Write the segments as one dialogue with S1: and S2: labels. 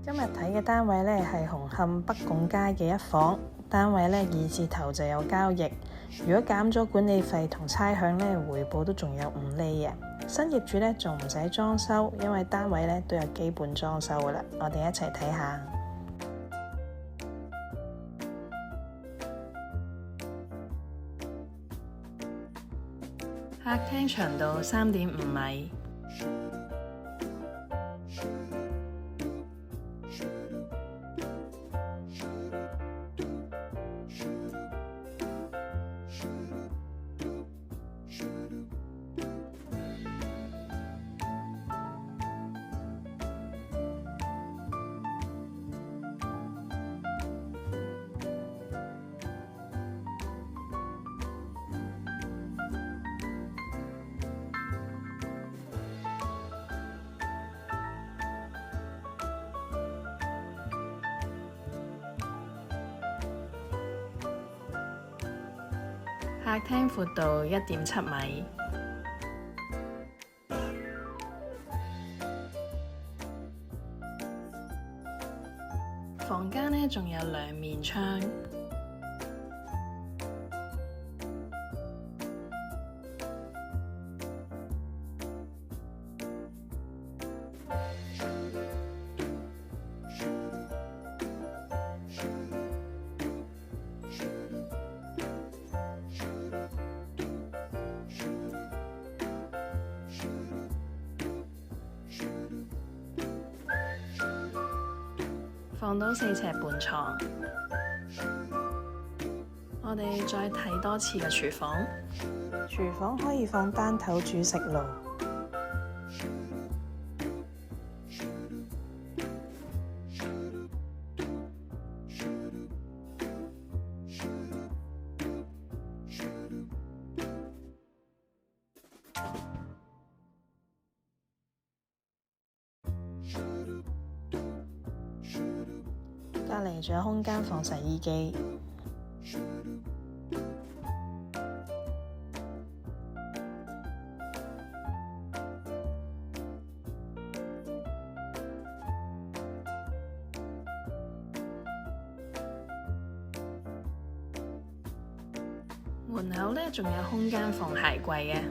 S1: 今日睇嘅單位呢係紅磡北拱街嘅一房，單位呢2字頭就有交易，如果減咗管理費同差餉呢，回報都仲有5厘嘅。新業主呢仲唔使裝修，因為單位呢都有基本裝修噶啦。我哋一齊睇下。客廳長度3.5米。客廳闊度1.7米，房間呢仲有2面窗，放到4尺半床。我哋再睇多次嘅廚房，廚房可以放單頭煮食爐，隔離仲有空間放洗衣機。門口呢仲有空間放鞋櫃嘅。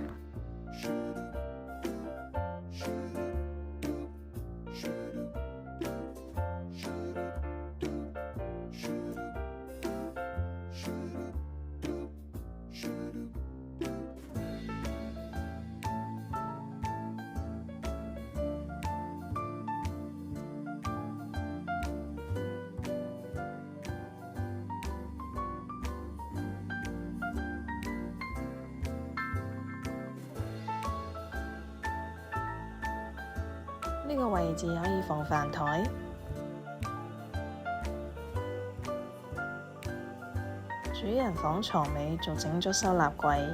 S1: 呢個位置可以放飯台，主人房床尾仲整咗收納櫃，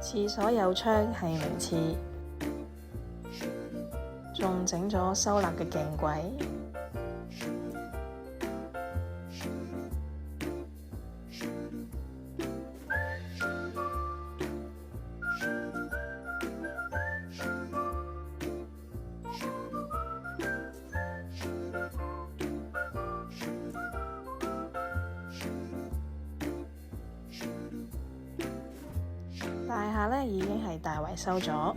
S1: 廁所有窗係名廁，仲整咗收納嘅鏡櫃。大廈呢已經係大維修咗，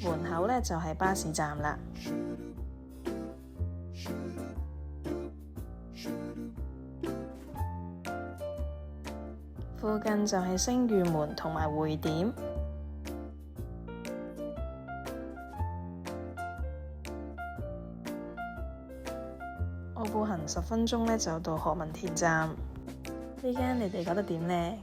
S1: 門口呢就係巴士站啦。附近就係星御門同埋匯點。我步行10分鐘呢就到何文田站。呢間你哋覺得點呢？